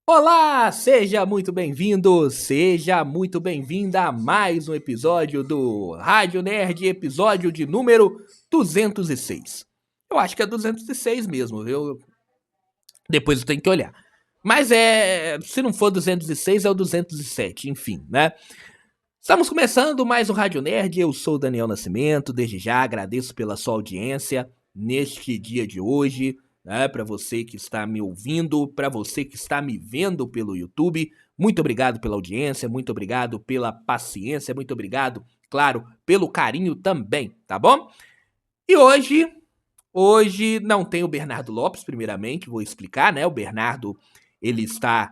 Olá, seja muito bem-vindo, seja muito bem-vinda a mais um episódio do Rádio Nerd, episódio de número 206. Eu acho que é 206 mesmo, viu? Depois eu tenho que olhar. Mas se não for 206 é o 207, enfim, né? Estamos começando mais um Rádio Nerd, eu sou o Daniel Nascimento, desde já agradeço pela sua audiência neste dia de hoje, né, para você que está me ouvindo, para você que está me vendo pelo YouTube, muito obrigado pela audiência, muito obrigado pela paciência, muito obrigado, claro, pelo carinho também, tá bom? E hoje não tem o Bernardo Lopes, primeiramente, vou explicar, né? O Bernardo, ele está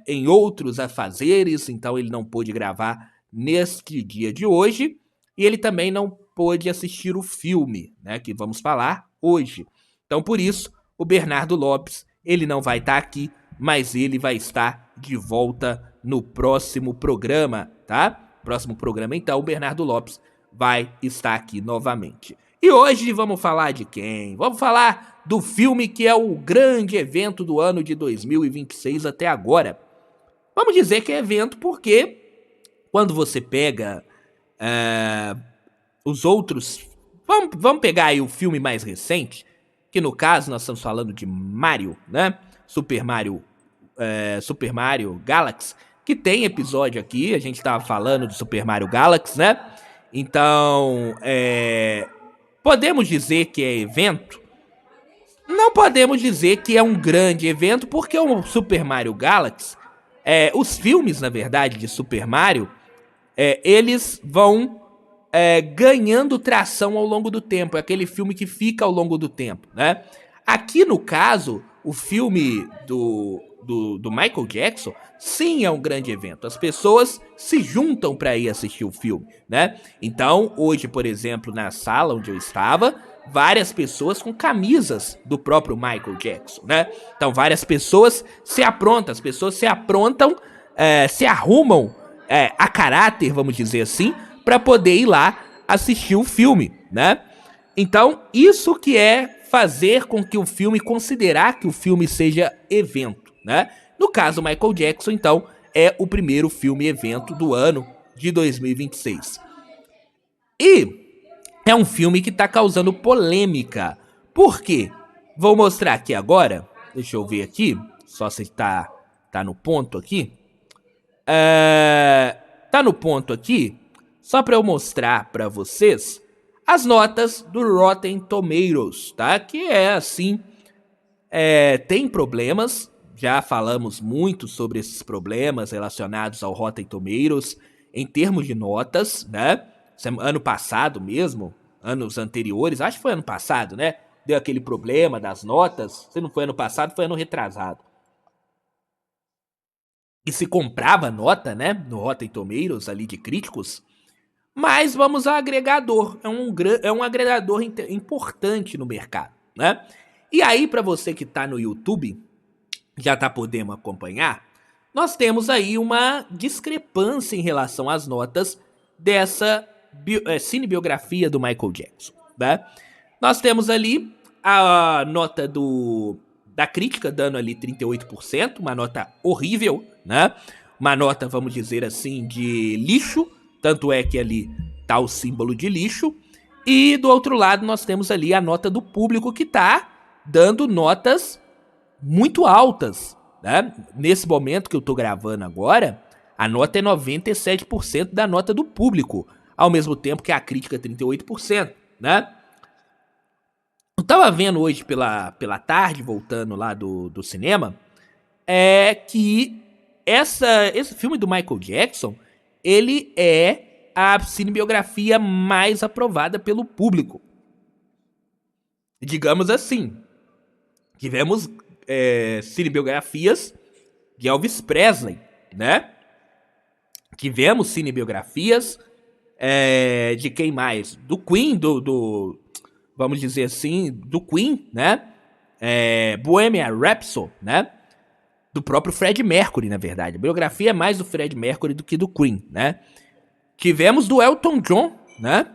em outros afazeres, então ele não pôde gravar neste dia de hoje. E ele também não pôde assistir o filme, né? Que vamos falar hoje. Então, por isso, o Bernardo Lopes, ele não vai estar aqui, mas ele vai estar de volta no próximo programa, tá? Próximo programa, então, o Bernardo Lopes vai estar aqui novamente. E hoje vamos falar de quem? Vamos falar do filme que é o grande evento do ano de 2026 até agora. Vamos dizer que é evento porque quando você pega os outros. Vamos pegar aí o filme mais recente, que no caso nós estamos falando de Mario, né? Super Mario Galaxy, que tem episódio aqui, a gente tava falando de Super Mario Galaxy, né? Então, podemos dizer que é evento? Não podemos dizer que é um grande evento, porque o Super Mario Galaxy, os filmes, na verdade, de Super Mario, eles vão ganhando tração ao longo do tempo. É aquele filme que fica ao longo do tempo, né? Aqui, no caso, o filme do Michael Jackson, sim, é um grande evento. As pessoas se juntam para ir assistir o filme, né? Então, hoje, por exemplo, na sala onde eu estava, várias pessoas com camisas do próprio Michael Jackson, né? Então, várias pessoas se aprontam, as pessoas se aprontam, se arrumam a caráter, vamos dizer assim, para poder ir lá assistir o filme, né? Então, isso que é fazer com que o filme, considerar que o filme seja evento, né? No caso, Michael Jackson, então, é o primeiro filme evento do ano de 2026. E é um filme que tá causando polêmica. Por quê? Vou mostrar aqui agora. Deixa eu ver aqui. Só se tá no ponto aqui. Tá no ponto aqui. Só para eu mostrar para vocês as notas do Rotten Tomatoes, tá? Que é assim, tem problemas. Já falamos muito sobre esses problemas relacionados ao Rotten Tomatoes em termos de notas, né? Ano passado mesmo, anos anteriores, acho que foi ano passado, né? Deu aquele problema das notas. Se não foi ano passado, foi ano retrasado. E se comprava nota, né? No Rotten Tomatoes ali de críticos. Mas vamos ao agregador. É um agregador importante no mercado, né? E aí, para você que está no YouTube, já está podendo acompanhar, nós temos aí uma discrepância em relação às notas dessa cinebiografia do Michael Jackson, né? Nós temos ali a nota da crítica dando ali 38%, uma nota horrível, né? Uma nota, vamos dizer assim, de lixo, tanto é que ali tá o símbolo de lixo. E do outro lado nós temos ali a nota do público que tá dando notas muito altas, né? Nesse momento que eu tô gravando agora, a nota é 97% da nota do público, ao mesmo tempo que a crítica é 38%, né? Eu tava vendo hoje pela tarde, voltando lá do cinema, que esse filme do Michael Jackson, ele é a cinebiografia mais aprovada pelo público. Digamos assim, tivemos cinebiografias de Elvis Presley, né? Tivemos cinebiografias de quem mais? Do Queen, vamos dizer assim, do Queen, né? Bohemian Rhapsody, né? Do próprio Fred Mercury, na verdade. A biografia é mais do Fred Mercury do que do Queen, né? Tivemos do Elton John, né?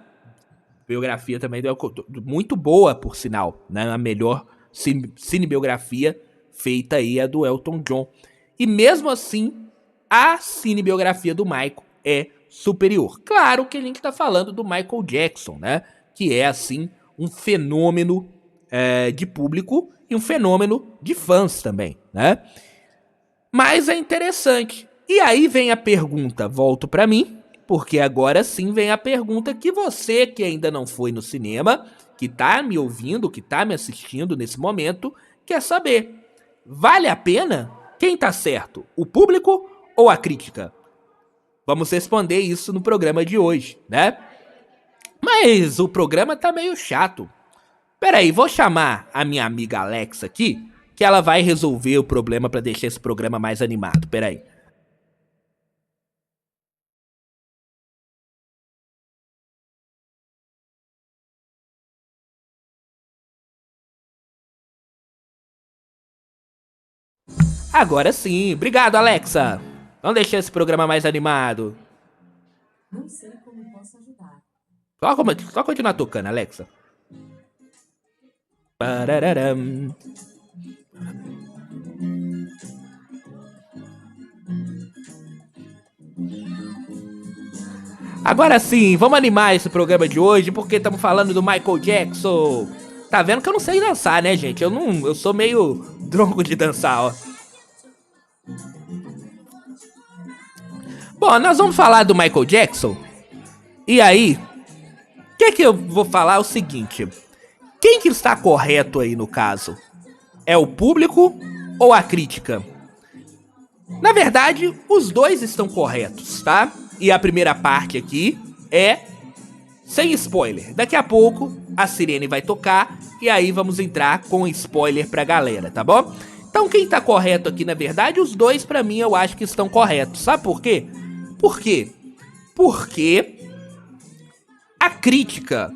Biografia também do Elton John, muito boa, por sinal, né? A melhor cinebiografia feita aí é a do Elton John. E mesmo assim, a cinebiografia do Michael é superior. Claro que a gente tá falando do Michael Jackson, né? Que é, assim, um fenômeno de público e um fenômeno de fãs também, né? Mas é interessante. E aí vem a pergunta, volto pra mim, porque agora sim vem a pergunta que você que ainda não foi no cinema, que tá me ouvindo, que tá me assistindo nesse momento, quer saber. Vale a pena? Quem tá certo? O público ou a crítica? Vamos responder isso no programa de hoje, né? Mas o programa tá meio chato. Peraí, vou chamar a minha amiga Alexa aqui, que ela vai resolver o problema pra deixar esse programa mais animado. Peraí. Agora sim. Obrigado, Alexa. Vamos deixar esse programa mais animado. Não sei como posso ajudar. Só continuar tocando, Alexa. Parararam. Agora sim, vamos animar esse programa de hoje porque estamos falando do Michael Jackson. Tá vendo que eu não sei dançar, né, gente? Eu sou meio drongo de dançar, ó. Bom, nós vamos falar do Michael Jackson. E aí, o que eu vou falar é o seguinte: quem que está correto aí no caso? É o público ou a crítica? Na verdade, os dois estão corretos, tá? E a primeira parte aqui é sem spoiler. Daqui a pouco a sirene vai tocar e aí vamos entrar com spoiler pra galera, tá bom? Então quem tá correto aqui, na verdade, os dois pra mim eu acho que estão corretos. Sabe por quê? Por quê? Porque a crítica,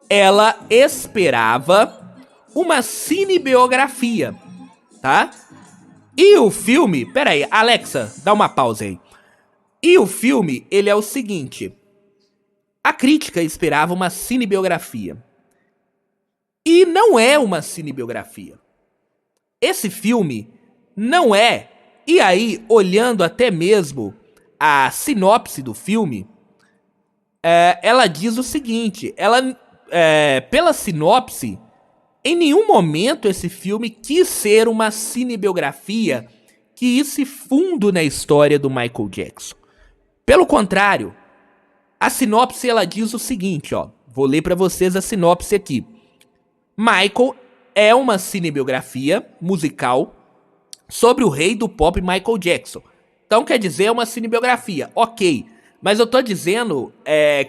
ela esperava uma cinebiografia, tá? E o filme... Pera aí, Alexa, dá uma pausa aí. E o filme, ele é o seguinte: a crítica esperava uma cinebiografia. E não é uma cinebiografia. Esse filme não é. E aí, olhando até mesmo a sinopse do filme, ela diz o seguinte: pela sinopse, em nenhum momento esse filme quis ser uma cinebiografia que isse fundo na história do Michael Jackson. Pelo contrário, a sinopse ela diz o seguinte, ó. Vou ler pra vocês a sinopse aqui. Michael é uma cinebiografia musical sobre o rei do pop Michael Jackson. Então quer dizer, é uma cinebiografia, ok. Mas eu tô dizendo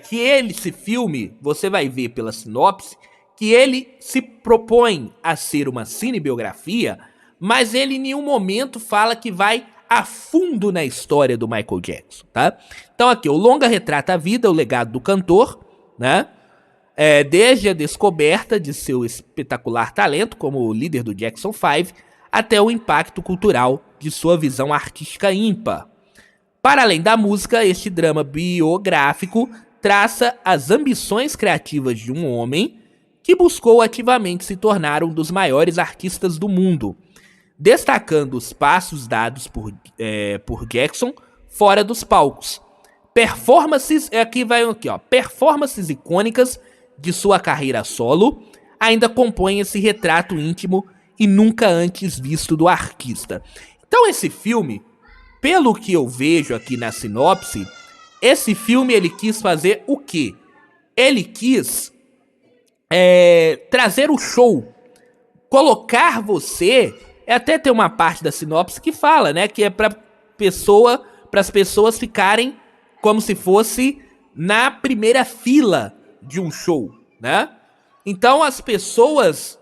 que esse filme, você vai ver pela sinopse, que ele se propõe a ser uma cinebiografia, mas ele em nenhum momento fala que vai a fundo na história do Michael Jackson, tá? Então aqui, o longa retrata a vida, o legado do cantor, né? Desde a descoberta de seu espetacular talento como líder do Jackson 5, até o impacto cultural de sua visão artística ímpar. Para além da música, este drama biográfico traça as ambições criativas de um homem que buscou ativamente se tornar um dos maiores artistas do mundo, destacando os passos dados por Jackson fora dos palcos. Performances performances icônicas de sua carreira solo ainda compõem esse retrato íntimo e nunca antes visto do artista. Então esse filme, pelo que eu vejo aqui na sinopse, esse filme ele quis fazer o quê? Ele quis trazer o show, colocar você... Até tem uma parte da sinopse que fala, né, que é para as pessoas ficarem como se fosse na primeira fila de um show, né? Então as pessoas,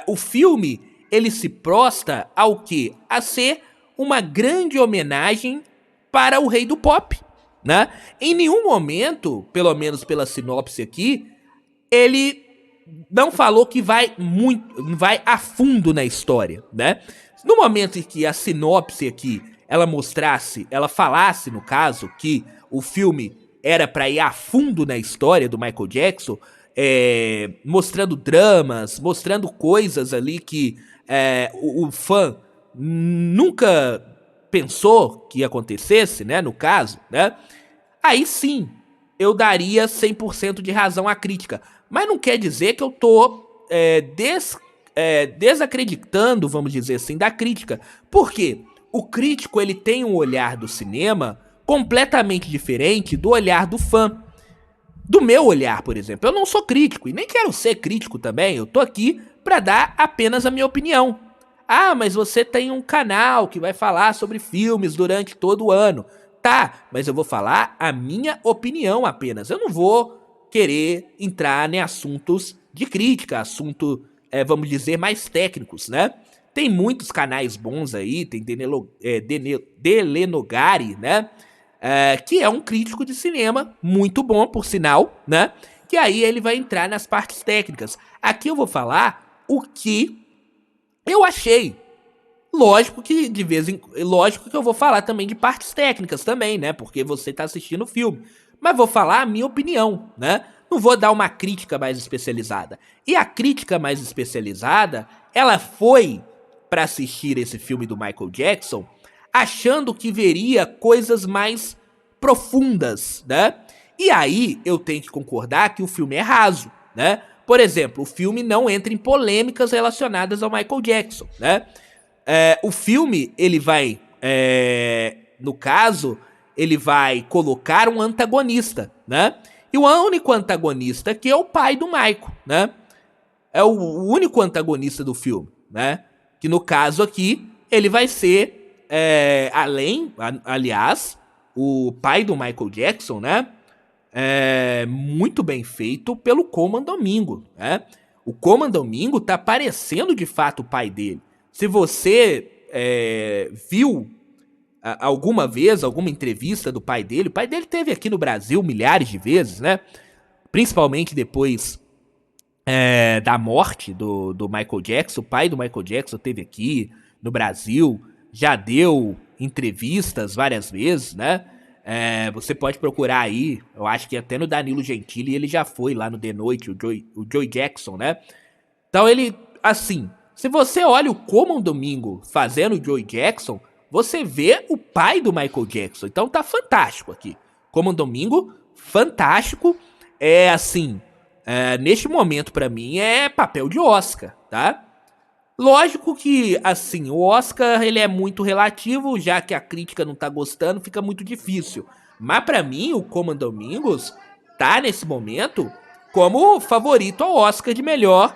o filme, ele se prostra ao quê? A ser uma grande homenagem para o rei do pop, né? Em nenhum momento, pelo menos pela sinopse aqui, ele não falou que vai a fundo na história, né? No momento em que a sinopse aqui, ela falasse, no caso, que o filme era pra ir a fundo na história do Michael Jackson, mostrando dramas, mostrando coisas ali que o fã nunca pensou que acontecesse, né, no caso, né, aí sim eu daria 100% de razão à crítica. Mas não quer dizer que eu tô desacreditando, vamos dizer assim, da crítica. Por quê? O crítico ele tem um olhar do cinema completamente diferente do olhar do fã. Do meu olhar, por exemplo. Eu não sou crítico e nem quero ser crítico também. Eu tô aqui pra dar apenas a minha opinião. Ah, mas você tem um canal que vai falar sobre filmes durante todo o ano. Tá, mas eu vou falar a minha opinião apenas. Eu não vou querer entrar em assuntos de crítica, vamos dizer, mais técnicos, né? Tem muitos canais bons aí, tem Delenogari, né? Que é um crítico de cinema muito bom, por sinal, né? Que aí ele vai entrar nas partes técnicas. Aqui eu vou falar o que eu achei. Lógico que lógico que eu vou falar também de partes técnicas também, né? Porque você tá assistindo o filme. Mas vou falar a minha opinião, né? Não vou dar uma crítica mais especializada. E a crítica mais especializada, ela foi para assistir esse filme do Michael Jackson achando que veria coisas mais profundas, né? E aí eu tenho que concordar que o filme é raso, né? Por exemplo, o filme não entra em polêmicas relacionadas ao Michael Jackson, né? O filme, ele vai, no caso, ele vai colocar um antagonista, né? E o único antagonista aqui é o pai do Michael, né? É o único antagonista do filme, né? Que no caso aqui, ele vai ser, aliás, o pai do Michael Jackson, né? Muito bem feito pelo Colman Domingo, né? O Colman Domingo tá parecendo de fato o pai dele. Se você viu alguma vez alguma entrevista do pai dele, o pai dele teve aqui no Brasil milhares de vezes, né? Principalmente depois da morte do Michael Jackson. O pai do Michael Jackson teve aqui no Brasil, já deu entrevistas várias vezes, né? Você pode procurar aí, eu acho que até no Danilo Gentili ele já foi lá no The Noite, o Joey Jackson, né? Então ele, assim, se você olha o Colman Domingo fazendo o Joey Jackson, você vê o pai do Michael Jackson. Então tá fantástico aqui. Colman Domingo, fantástico. Neste momento pra mim é papel de Oscar, tá? Lógico que, assim, o Oscar ele é muito relativo, já que a crítica não tá gostando, fica muito difícil. Mas pra mim, o Colman Domingos tá nesse momento como favorito ao Oscar de melhor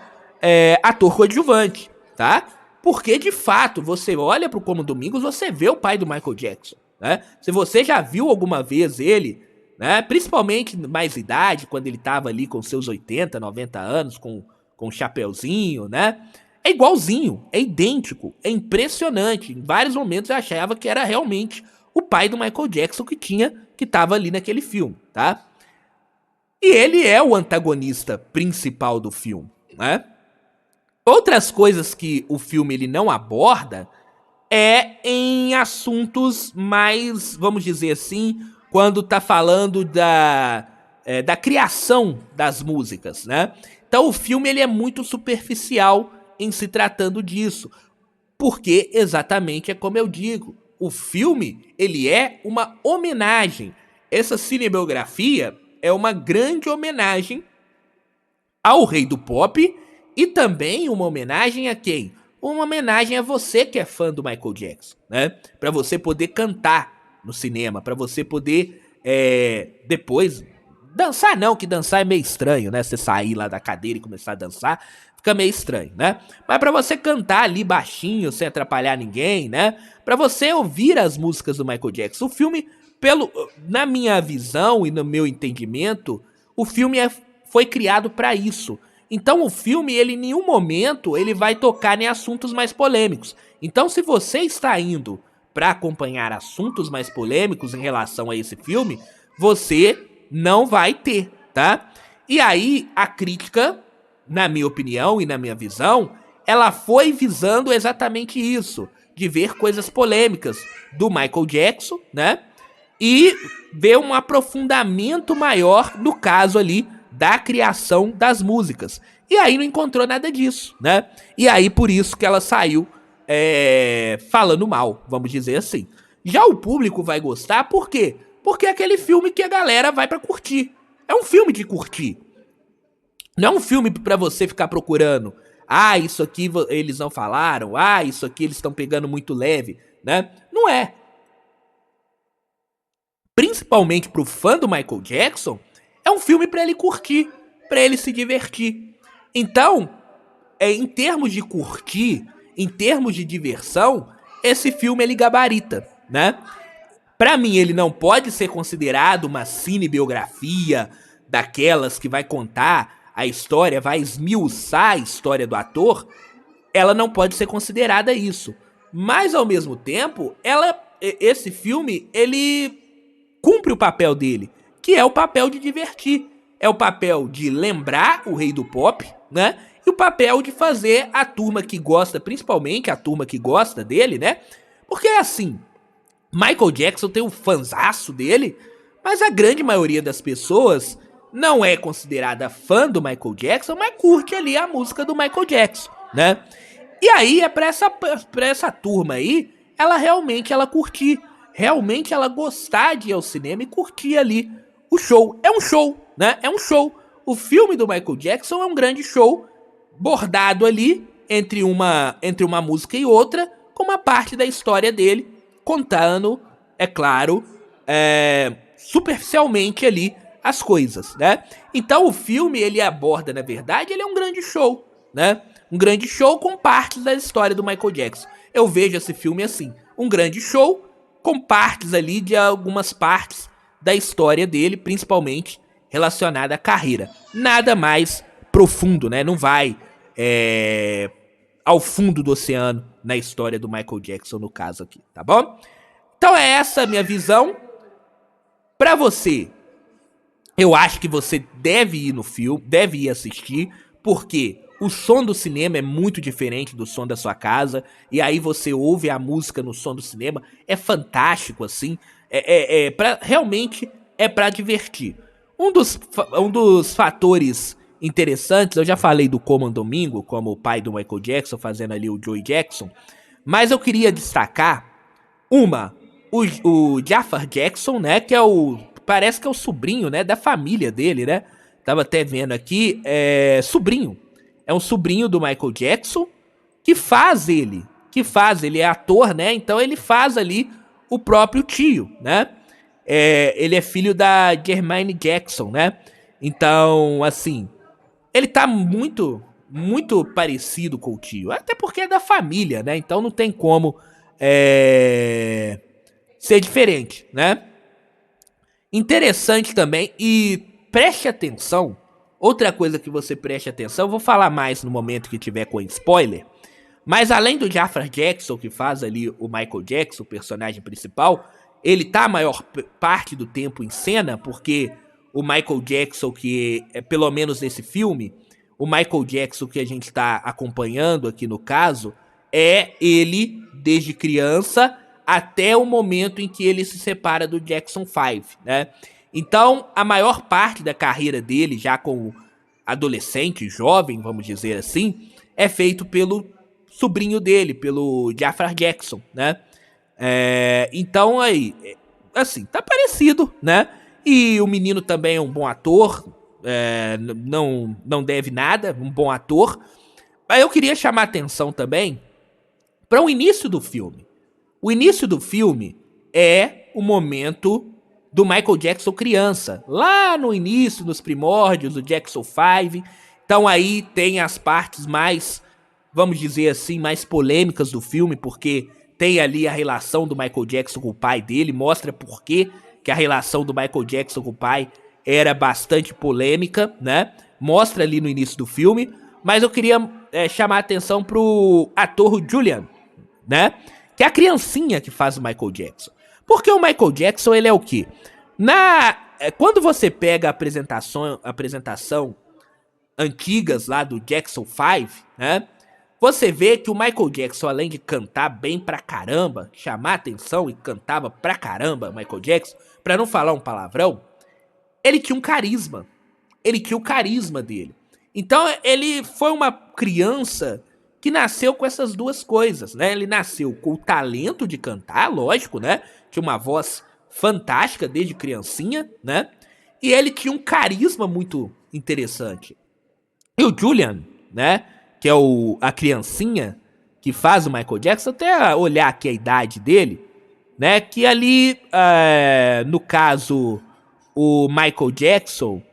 ator coadjuvante, tá? Porque, de fato, você olha pro Colman Domingos, você vê o pai do Michael Jackson, né? Se você já viu alguma vez ele, né, principalmente mais idade, quando ele tava ali com seus 80, 90 anos, com um chapeuzinho, né? É igualzinho, é idêntico, é impressionante. Em vários momentos eu achava que era realmente o pai do Michael Jackson que tava ali naquele filme, tá? E ele é o antagonista principal do filme, né? Outras coisas que o filme ele não aborda em assuntos mais, vamos dizer assim, quando tá falando da criação das músicas, né? Então o filme ele é muito superficial em se tratando disso, porque exatamente é como eu digo, o filme ele é uma homenagem. Essa cinebiografia é uma grande homenagem ao rei do pop e também uma homenagem a quem? Uma homenagem a você que é fã do Michael Jackson, né? Para você poder cantar no cinema, para você poder depois dançar não, que dançar é meio estranho, né? Você sair lá da cadeira e começar a dançar, fica meio estranho, né? Mas pra você cantar ali baixinho, sem atrapalhar ninguém, né? Pra você ouvir as músicas do Michael Jackson. O filme, na minha visão e no meu entendimento, o filme foi criado pra isso. Então o filme, ele em nenhum momento, ele vai tocar em assuntos mais polêmicos. Então se você está indo pra acompanhar assuntos mais polêmicos em relação a esse filme, você não vai ter, tá? E aí, a crítica, na minha opinião e na minha visão, ela foi visando exatamente isso, de ver coisas polêmicas do Michael Jackson, né? E ver um aprofundamento maior no caso ali da criação das músicas. E aí não encontrou nada disso, né? E aí por isso que ela saiu falando mal, vamos dizer assim. Já o público vai gostar, por quê? Porque é aquele filme que a galera vai pra curtir. É um filme de curtir. Não é um filme pra você ficar procurando. Ah, isso aqui eles não falaram. Ah, isso aqui eles estão pegando muito leve, né? Não é. Principalmente pro fã do Michael Jackson, é um filme pra ele curtir, pra ele se divertir. Então, em termos de curtir, em termos de diversão, esse filme ele gabarita, né? Pra mim, ele não pode ser considerado uma cinebiografia daquelas que vai contar a história, vai esmiuçar a história do ator. Ela não pode ser considerada isso. Mas, ao mesmo tempo, esse filme, ele cumpre o papel dele, que é o papel de divertir. É o papel de lembrar o rei do pop, né? E o papel de fazer a turma que gosta, principalmente a turma que gosta dele, né? Porque é assim, Michael Jackson tem um fanzaço dele, mas a grande maioria das pessoas não é considerada fã do Michael Jackson, mas curte ali a música do Michael Jackson, né? E aí é pra essa turma aí, ela curtir, realmente ela gostar de ir ao cinema e curtir ali o show. É um show, né? É um show. O filme do Michael Jackson é um grande show, bordado ali entre uma música e outra, com uma parte da história dele, contando, é claro, superficialmente ali as coisas, né? Então o filme, ele aborda, na verdade, ele é um grande show, né? Um grande show com partes da história do Michael Jackson. Eu vejo esse filme assim, um grande show com partes ali de algumas partes da história dele, principalmente relacionada à carreira. Nada mais profundo, né? Não vai ao fundo do oceano na história do Michael Jackson, no caso aqui, tá bom? Então é essa a minha visão. Pra você, eu acho que você deve ir no filme, deve ir assistir, porque o som do cinema é muito diferente do som da sua casa, e aí você ouve a música no som do cinema, é fantástico, assim, realmente é pra divertir. Um dos fatores interessantes, eu já falei do Coleman Domingo, como o pai do Michael Jackson, fazendo ali o Joey Jackson, mas eu queria destacar o Jafar Jackson, né, que parece que é o sobrinho, né, da família dele, né, tava até vendo aqui, sobrinho, é um sobrinho do Michael Jackson, ele é ator, né, então ele faz ali o próprio tio, né, ele é filho da Jermaine Jackson, né, então, assim, ele tá muito, muito parecido com o tio, até porque é da família, né, então não tem como, ser diferente, né? Interessante também, e preste atenção, outra coisa que você preste atenção, eu vou falar mais no momento que tiver com spoiler, mas além do Jafar Jackson, que faz ali o Michael Jackson, o personagem principal, ele tá a maior parte do tempo em cena, porque o Michael Jackson, que pelo menos nesse filme, o Michael Jackson que a gente tá acompanhando aqui no caso, é ele desde criança até o momento em que ele se separa do Jackson 5, né? Então, a maior parte da carreira dele, já como adolescente, jovem, vamos dizer assim, é feito pelo sobrinho dele, pelo Jafar Jackson, né? Então, aí, assim, tá parecido, né? E o menino também é um bom ator, não deve nada, um bom ator. Mas eu queria chamar a atenção também para o início do filme. O início do filme é o momento do Michael Jackson criança. Lá no início, nos primórdios do Jackson 5. Então aí tem as partes mais, vamos dizer assim, mais polêmicas do filme, porque tem ali a relação do Michael Jackson com o pai dele, mostra por que a relação do Michael Jackson com o pai era bastante polêmica, né? Mostra ali no início do filme. Mas eu queria chamar a atenção pro ator Julian, né? Que é a criancinha que faz o Michael Jackson. Porque o Michael Jackson, ele é o quê? Quando você pega a apresentação antigas lá do Jackson 5, né? Você vê que o Michael Jackson, além de cantar bem pra caramba, chamar atenção e cantava pra caramba, Michael Jackson, pra não falar um palavrão, ele tinha um carisma. Ele tinha o carisma dele. Então ele foi uma criança que nasceu com essas duas coisas, né? Ele nasceu com o talento de cantar, lógico, né? Tinha uma voz fantástica desde criancinha, né? E ele tinha um carisma muito interessante. E o Julian, né? Que é a criancinha que faz o Michael Jackson, até olhar aqui a idade dele, né? Que ali, no caso, o Michael Jackson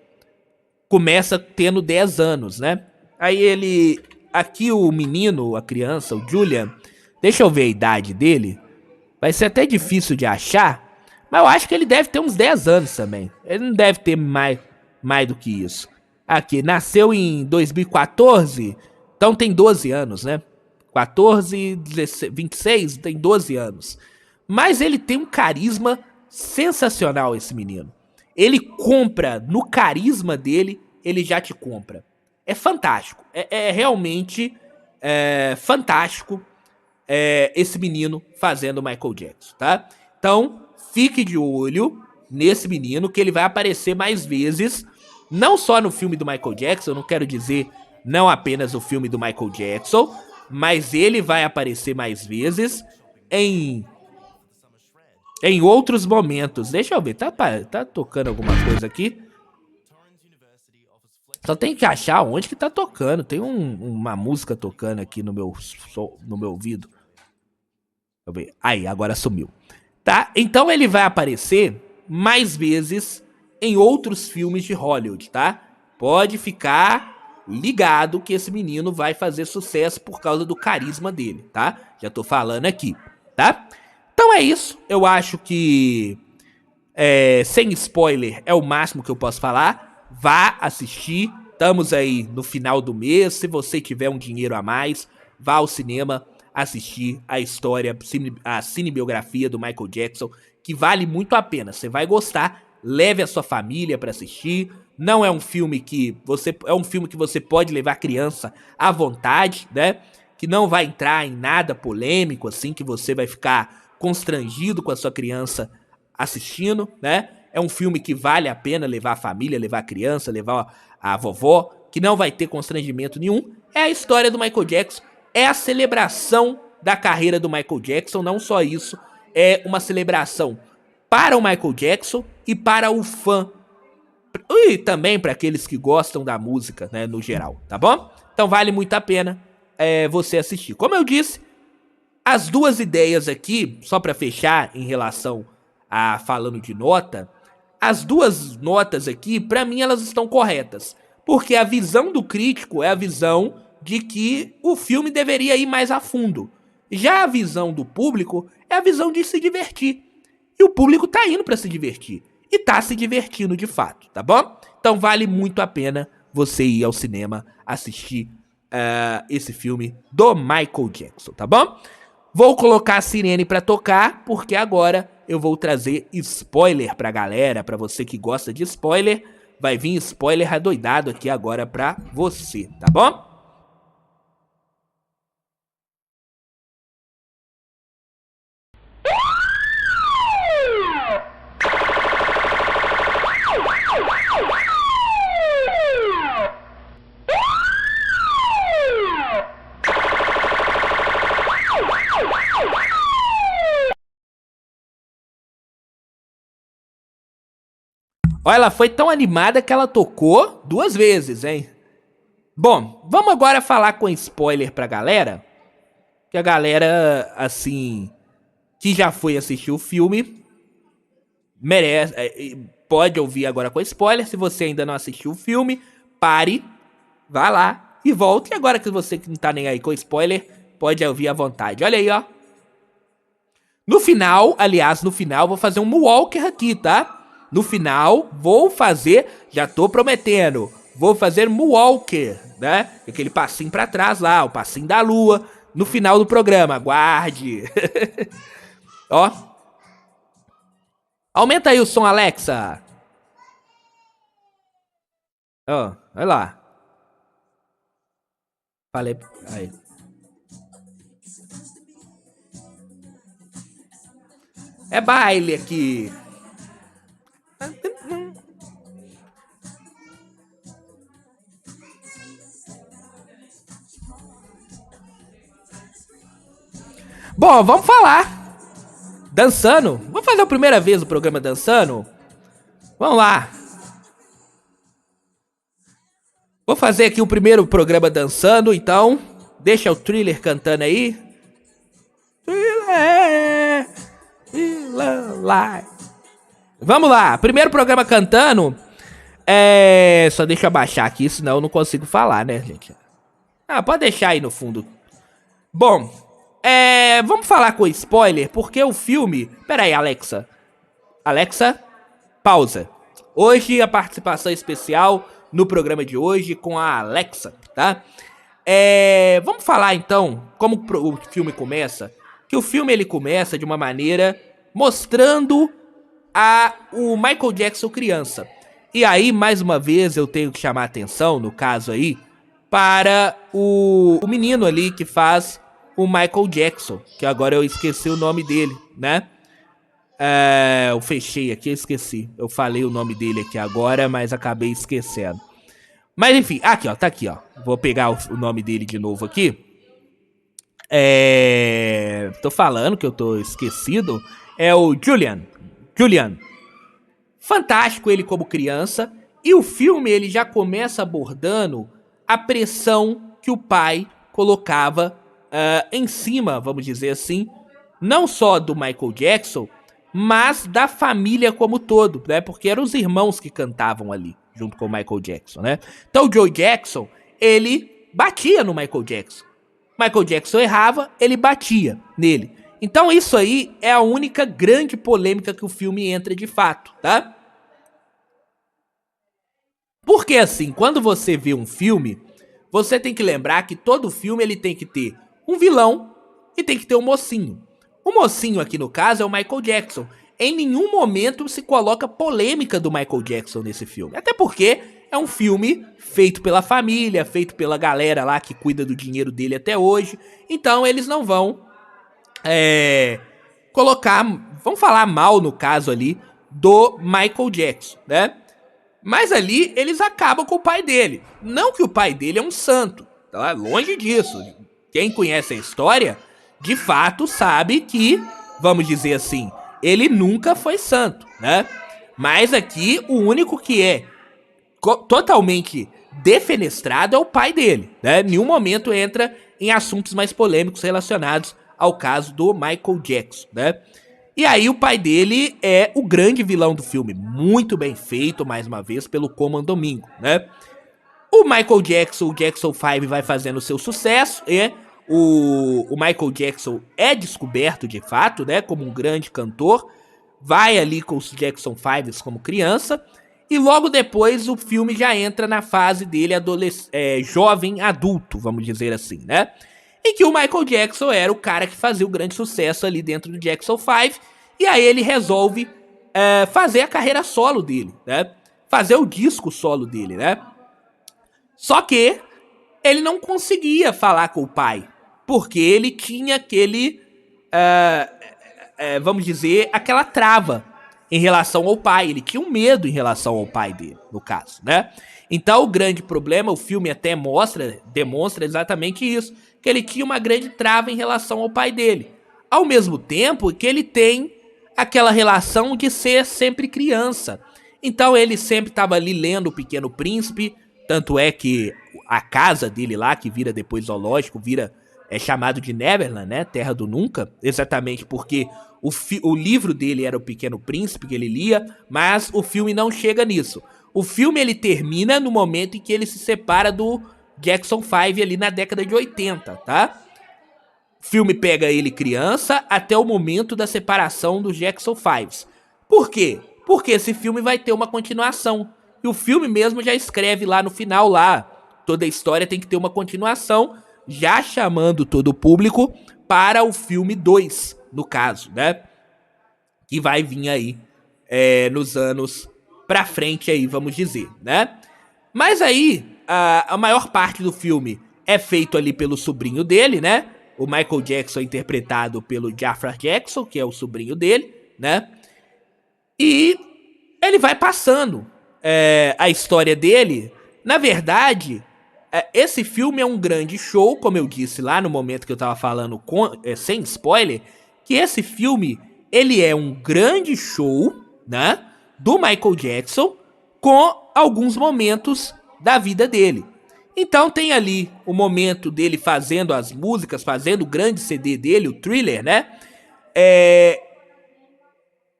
começa tendo 10 anos, né? Aí ele. Aqui o menino, a criança, o Julian. Deixa eu ver a idade dele. Vai ser até difícil de achar. Mas eu acho que ele deve ter uns 10 anos também. Ele não deve ter mais do que isso. Aqui, nasceu em 2014. Então tem 12 anos, né? 14, 16, 26, tem 12 anos. Mas ele tem um carisma sensacional, esse menino. Ele compra no carisma dele, ele já te compra. É fantástico. É realmente fantástico esse menino fazendo o Michael Jackson, tá? Então, fique de olho nesse menino, que ele vai aparecer mais vezes, não só no filme do Michael Jackson, eu não quero dizer não apenas o filme do Michael Jackson, mas ele vai aparecer mais vezes em outros momentos. Deixa eu ver, tá tocando alguma coisa aqui? Só tem que achar onde que tá tocando. Tem uma música tocando aqui no meu ouvido. Deixa eu ver. Aí, agora sumiu. Tá? Então ele vai aparecer mais vezes em outros filmes de Hollywood, tá? Pode ficar ligado que esse menino vai fazer sucesso por causa do carisma dele, tá? Já tô falando aqui, tá? Então é isso. Eu acho que sem spoiler é o máximo que eu posso falar. Vá assistir. Estamos aí no final do mês. Se você tiver um dinheiro a mais, vá ao cinema assistir a história, a cinebiografia do Michael Jackson, que vale muito a pena. Você vai gostar. Leve a sua família para assistir. Não é um filme que você pode levar criança à vontade, né? Que não vai entrar em nada polêmico assim, que você vai ficar constrangido com a sua criança assistindo, né? É um filme que vale a pena levar a família, levar a criança, levar a vovó, que não vai ter constrangimento nenhum. É a história do Michael Jackson, é a celebração da carreira do Michael Jackson, não só isso, é uma celebração para o Michael Jackson e para o fã, e também para aqueles que gostam da música, né, no geral, tá bom? Então vale muito a pena você assistir. Como eu disse, as duas ideias aqui, só para fechar em relação a falando de nota, as duas notas aqui, para mim elas estão corretas, porque a visão do crítico é a visão de que o filme deveria ir mais a fundo. Já a visão do público é a visão de se divertir. E o público tá indo para se divertir e tá se divertindo de fato, tá bom? Então vale muito a pena você ir ao cinema assistir esse filme do Michael Jackson, tá bom? Vou colocar a sirene pra tocar, porque agora eu vou trazer spoiler pra galera, pra você que gosta de spoiler. Vai vir spoiler adoidado aqui agora pra você, tá bom? Olha, ela foi tão animada que ela tocou duas vezes, hein? Bom, vamos agora falar com spoiler pra galera. Que a galera, assim, que já foi assistir o filme, merece. Pode ouvir agora com spoiler. Se você ainda não assistiu o filme, pare, vá lá e volte. E agora que você que não tá nem aí com spoiler, pode ouvir à vontade. Olha aí, ó. No final, aliás, no final, vou fazer um Moonwalker aqui, tá? No final, vou fazer, já tô prometendo, vou fazer Moonwalker, né? Aquele passinho pra trás lá, o passinho da lua, no final do programa, aguarde. Ó, aumenta aí o som, Alexa. Ó, vai lá. Falei, aí. É baile aqui. Bom, vamos falar. Dançando. Vamos fazer a primeira vez o programa dançando? Vamos lá. Vou fazer aqui o primeiro programa dançando, então. Deixa o Thriller cantando aí. Thriller. Vamos lá. Primeiro programa cantando. Só deixa eu abaixar aqui, senão eu não consigo falar, né, gente? Ah, pode deixar aí no fundo. Bom, vamos falar com spoiler, porque o filme... Pera aí, Alexa. Alexa, pausa. Hoje a participação especial no programa de hoje com a Alexa, tá? Vamos falar então como o filme começa. Que o filme ele começa de uma maneira mostrando o Michael Jackson criança. E aí, mais uma vez, eu tenho que chamar a atenção, no caso aí, para o menino ali que faz o Michael Jackson, que agora eu esqueci o nome dele, né? Eu fechei aqui, eu esqueci. Eu falei o nome dele aqui agora, mas acabei esquecendo. Mas enfim, aqui ó, tá aqui ó. Vou pegar o nome dele de novo aqui. Tô falando que eu tô esquecido. É o Julian. Fantástico ele como criança. E o filme ele já começa abordando a pressão que o pai colocava em cima, vamos dizer assim, não só do Michael Jackson, mas da família como todo, né? Porque eram os irmãos que cantavam ali, junto com o Michael Jackson, né? Então o Joe Jackson, ele batia no Michael Jackson. Michael Jackson errava, ele batia nele. Então isso aí é a única grande polêmica que o filme entra de fato, tá? Porque assim, quando você vê um filme, você tem que lembrar que todo filme ele tem que ter um vilão e tem que ter um mocinho. O mocinho aqui no caso é o Michael Jackson. Em nenhum momento se coloca polêmica do Michael Jackson nesse filme. Até porque é um filme feito pela família, feito pela galera lá que cuida do dinheiro dele até hoje. Então eles não vão vão falar mal no caso ali do Michael Jackson, né? Mas ali eles acabam com o pai dele. Não que o pai dele é um santo, tá? Longe disso. Quem conhece a história, de fato sabe que, vamos dizer assim, ele nunca foi santo, né? Mas aqui o único que é totalmente defenestrado é o pai dele, né? Em nenhum momento entra em assuntos mais polêmicos relacionados ao caso do Michael Jackson, né? E aí o pai dele é o grande vilão do filme, muito bem feito, mais uma vez, pelo Colman Domingo, né? O Michael Jackson, o Jackson 5 vai fazendo seu sucesso, e o Michael Jackson é descoberto de fato, né, como um grande cantor, vai ali com os Jackson 5 como criança, e logo depois o filme já entra na fase dele jovem adulto, vamos dizer assim, né? Em que o Michael Jackson era o cara que fazia o grande sucesso ali dentro do Jackson 5, e aí ele resolve fazer a carreira solo dele, né? Fazer o disco solo dele, né? Só que ele não conseguia falar com o pai, porque ele tinha vamos dizer, aquela trava em relação ao pai. Ele tinha um medo em relação ao pai dele, no caso, né? Então o grande problema, o filme até demonstra exatamente isso, que ele tinha uma grande trava em relação ao pai dele. Ao mesmo tempo que ele tem aquela relação de ser sempre criança. Então ele sempre estava ali lendo O Pequeno Príncipe, tanto é que a casa dele lá, que vira depois zoológico, é chamado de Neverland, né? Terra do Nunca, exatamente porque o livro dele era O Pequeno Príncipe, que ele lia, mas o filme não chega nisso. O filme ele termina no momento em que ele se separa do Jackson 5 ali na década de 80, tá? O filme pega ele criança até o momento da separação dos Jackson 5. Por quê? Porque esse filme vai ter uma continuação. E o filme mesmo já escreve lá no final, lá, toda a história tem que ter uma continuação, já chamando todo o público para o filme 2, no caso, né? Que vai vir aí nos anos pra frente aí, vamos dizer, né? Mas aí, a maior parte do filme é feito ali pelo sobrinho dele, né? O Michael Jackson interpretado pelo Jafar Jackson, que é o sobrinho dele, né? E ele vai passando a história dele. Na verdade, esse filme é um grande show, como eu disse lá no momento que eu tava falando sem spoiler, que esse filme, ele é um grande show, né, do Michael Jackson, com alguns momentos da vida dele. Então tem ali o momento dele fazendo as músicas, fazendo o grande CD dele, o Thriller, né?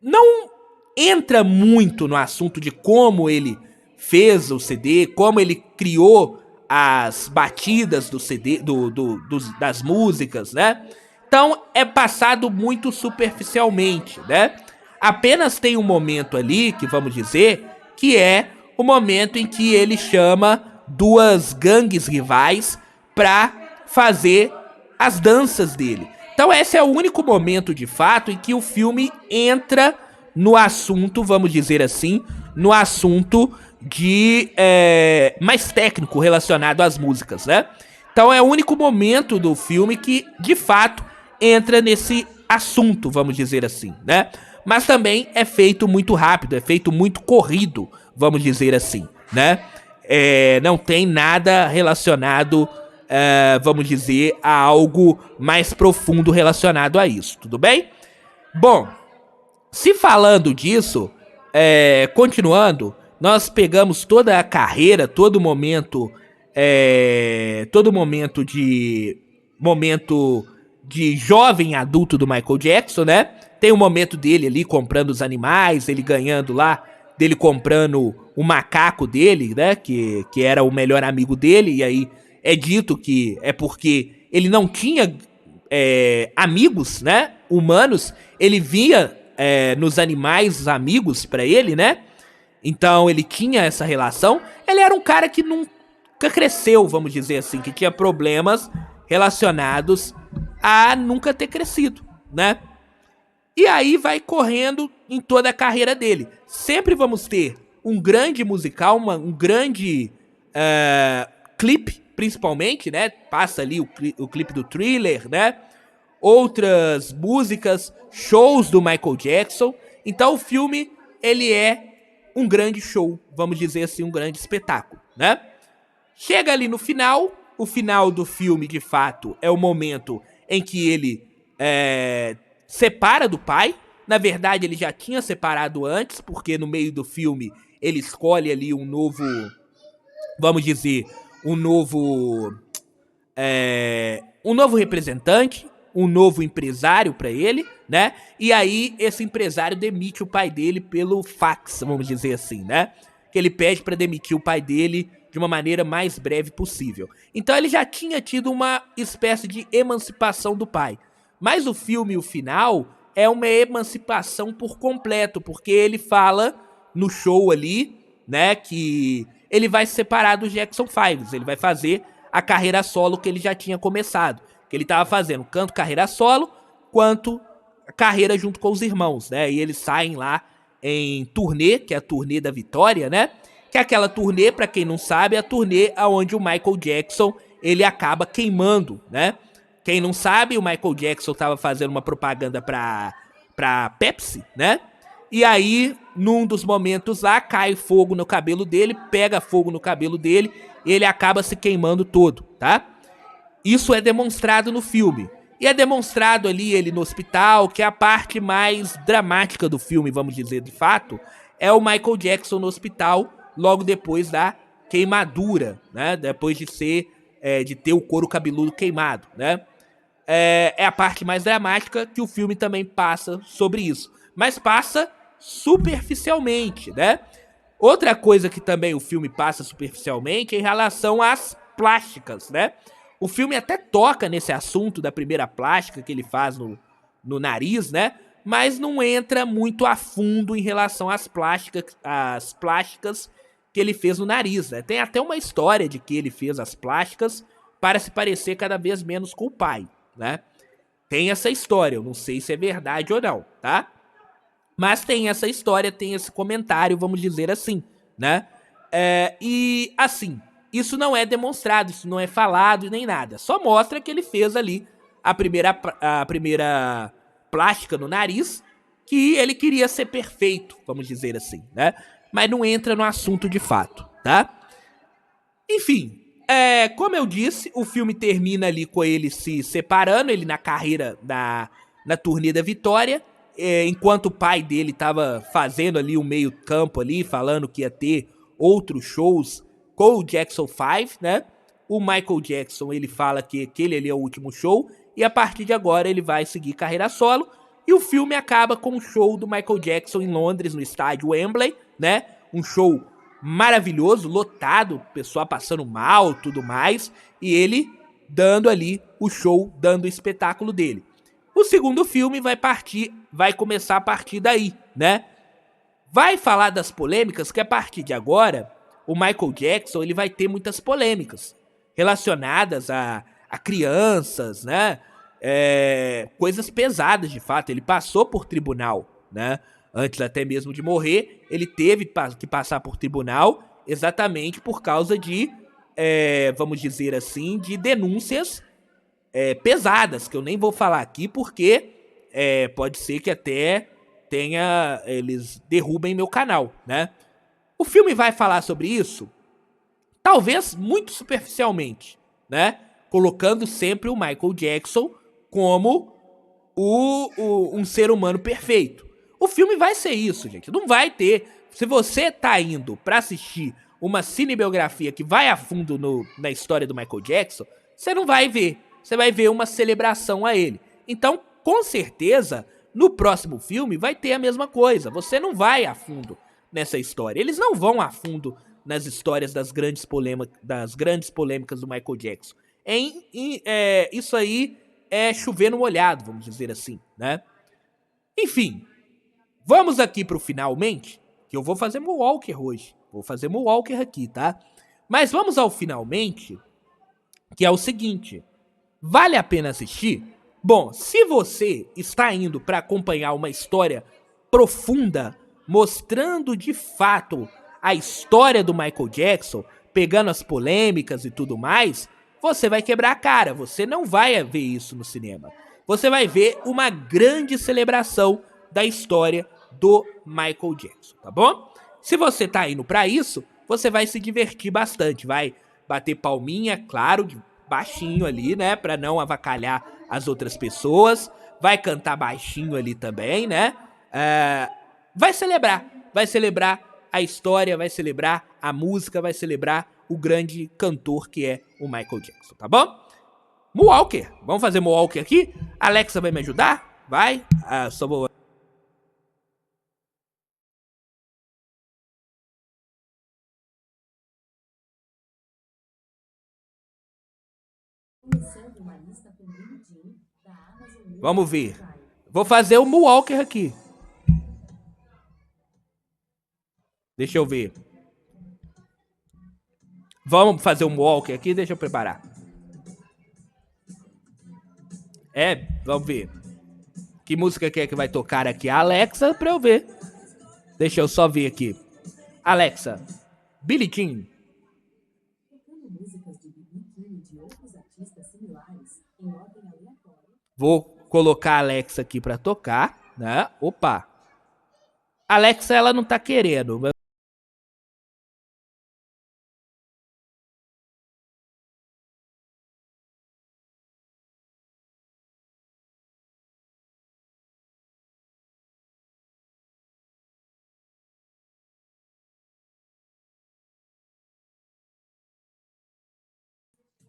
Não entra muito no assunto de como ele fez o CD, como ele criou as batidas do CD, das músicas, né? Então é passado muito superficialmente, né? Apenas tem um momento ali, que vamos dizer, que é o momento em que ele chama duas gangues rivais pra fazer as danças dele. Então esse é o único momento de fato em que o filme entra no assunto, vamos dizer assim, no assunto de mais técnico relacionado às músicas, né? Então é o único momento do filme que de fato entra nesse assunto, vamos dizer assim, né? Mas também é feito muito rápido, é feito muito corrido, vamos dizer assim, né? Não tem nada relacionado, vamos dizer, a algo mais profundo relacionado a isso, tudo bem? Bom, se falando disso, continuando, nós pegamos toda a carreira, todo momento de jovem adulto do Michael Jackson, né? Tem um momento dele ali comprando os animais, ele ganhando lá, dele comprando o macaco dele, né? Que era o melhor amigo dele, e aí é dito que é porque ele não tinha amigos, né? Humanos, ele via nos animais os amigos pra ele, né? Então ele tinha essa relação. Ele era um cara que nunca cresceu, vamos dizer assim, que tinha problemas relacionados a nunca ter crescido, né? E aí vai correndo em toda a carreira dele. Sempre vamos ter um grande musical, um grande clipe, principalmente, né? Passa ali o clipe do Thriller, né? Outras músicas, shows do Michael Jackson. Então o filme, ele é um grande show, vamos dizer assim, um grande espetáculo, né? Chega ali no final, o final do filme, de fato, é o momento em que ele separa do pai. Na verdade, ele já tinha separado antes, porque no meio do filme ele escolhe ali um novo, vamos dizer, um novo representante, um novo empresário pra ele, né? E aí esse empresário demite o pai dele pelo fax, vamos dizer assim, né? Que ele pede pra demitir o pai dele de uma maneira mais breve possível. Então ele já tinha tido uma espécie de emancipação do pai. Mas o filme, o final, é uma emancipação por completo, porque ele fala no show ali, né, que ele vai se separar dos Jackson 5, ele vai fazer a carreira solo que ele já tinha começado, que ele tava fazendo tanto carreira solo quanto carreira junto com os irmãos, né? E eles saem lá em turnê, que é a turnê da vitória, né? Que é aquela turnê, pra quem não sabe, é a turnê onde o Michael Jackson, ele acaba queimando, né? Quem não sabe, o Michael Jackson tava fazendo uma propaganda pra Pepsi, né? E aí, num dos momentos lá, cai fogo no cabelo dele, pega fogo no cabelo dele, e ele acaba se queimando todo, tá? Isso é demonstrado no filme. E é demonstrado ali ele no hospital, que é a parte mais dramática do filme, vamos dizer, de fato, é o Michael Jackson no hospital, logo depois da queimadura, né? Depois de ter o couro cabeludo queimado, né? É a parte mais dramática que o filme também passa sobre isso. Mas passa superficialmente, né? Outra coisa que também o filme passa superficialmente é em relação às plásticas, né? O filme até toca nesse assunto da primeira plástica que ele faz no nariz, né? Mas não entra muito a fundo em relação às plásticas que ele fez no nariz, né? Tem até uma história de que ele fez as plásticas para se parecer cada vez menos com o pai, né? Tem essa história, eu não sei se é verdade ou não, tá? Mas tem essa história, tem esse comentário, vamos dizer assim, né? E assim, isso não é demonstrado, isso não é falado nem nada. Só mostra que ele fez ali a primeira plástica no nariz, que ele queria ser perfeito, vamos dizer assim, né? Mas não entra no assunto de fato, tá? Enfim, Como eu disse, o filme termina ali com ele se separando, ele na carreira, na turnê da Vitória, enquanto o pai dele tava fazendo ali o meio campo ali, falando que ia ter outros shows com o Jackson 5, né? O Michael Jackson, ele fala que aquele ali é o último show, e a partir de agora ele vai seguir carreira solo, e o filme acaba com o show do Michael Jackson em Londres, no estádio Wembley, né? Um show maravilhoso, lotado, pessoal passando mal, tudo mais, e ele dando ali o show, dando o espetáculo dele. O segundo filme vai começar a partir daí, né? Vai falar das polêmicas que a partir de agora, o Michael Jackson, ele vai ter muitas polêmicas relacionadas a crianças, né? Coisas pesadas de fato, ele passou por tribunal, né? Antes até mesmo de morrer, ele teve que passar por tribunal exatamente por causa de, vamos dizer assim, de denúncias pesadas, que eu nem vou falar aqui porque pode ser que até eles derrubem meu canal, né? O filme vai falar sobre isso, talvez muito superficialmente, né? Colocando sempre o Michael Jackson como um ser humano perfeito. O filme vai ser isso, gente. Não vai ter. Se você tá indo pra assistir uma cinebiografia que vai a fundo na história do Michael Jackson, você não vai ver. Você vai ver uma celebração a ele. Então, com certeza, no próximo filme vai ter a mesma coisa. Você não vai a fundo nessa história. Eles não vão a fundo nas histórias das grandes polêmicas do Michael Jackson. Isso aí é chover no molhado, vamos dizer assim, né? Enfim, vamos aqui pro finalmente, que eu vou fazer Moonwalker hoje. Vou fazer Moonwalker aqui, tá? Mas vamos ao finalmente, que é o seguinte. Vale a pena assistir? Bom, se você está indo para acompanhar uma história profunda, mostrando de fato a história do Michael Jackson, pegando as polêmicas e tudo mais, você vai quebrar a cara, você não vai ver isso no cinema. Você vai ver uma grande celebração da história do Michael Jackson, tá bom? Se você tá indo pra isso, você vai se divertir bastante, vai bater palminha, claro, baixinho ali, né, pra não avacalhar as outras pessoas, vai cantar baixinho ali também, né, vai celebrar a história, vai celebrar a música, vai celebrar o grande cantor que é o Michael Jackson, tá bom? Moonwalker, vamos fazer Moonwalker aqui? Alexa vai me ajudar? Vai, só vou... Vamos ver. Vou fazer o Moonwalker aqui. Deixa eu ver. Vamos fazer o Moonwalker aqui, deixa eu preparar. Vamos ver. Que música que é que vai tocar aqui? A Alexa pra eu ver. Deixa eu só ver aqui. Alexa, Billie Jean. Vou colocar a Alexa aqui pra tocar, né? Opa. Alexa, ela não tá querendo.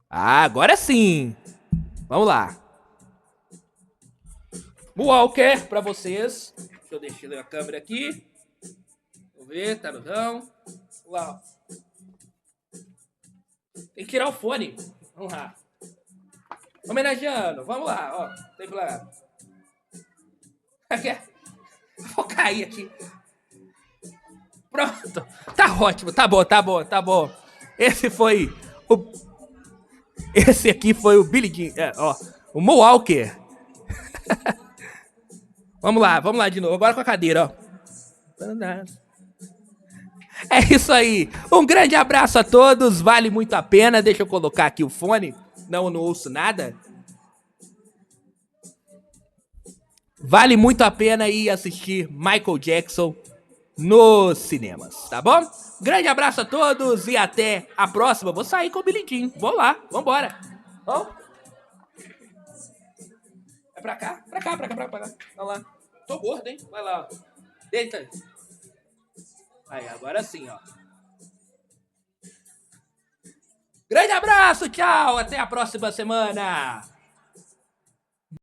Agora sim. Vamos lá. Moonwalker pra vocês. Deixa eu deixar a câmera aqui. Vamos ver, tá no chão. Vamos lá. Tem que tirar o fone. Vamos lá. Homenageando. Vamos lá, ó. Tem lá. Vou cair aqui. Pronto. Tá ótimo. Tá bom, tá bom, tá bom. Esse aqui foi o Billie Jean. Ó. O Moonwalker. Vamos lá de novo. Agora com a cadeira, ó. É isso aí. Um grande abraço a todos. Vale muito a pena. Deixa eu colocar aqui o fone. Não ouço nada. Vale muito a pena ir assistir Michael Jackson nos cinemas, tá bom? Grande abraço a todos e até a próxima. Vou sair com o Billy Jean. Vou lá, vambora. Vamos? É pra cá? Pra cá. Vamos lá. Tô gordo, hein? Vai lá, ó. Deita. Aí, agora sim, ó. Grande abraço, tchau. Até a próxima semana.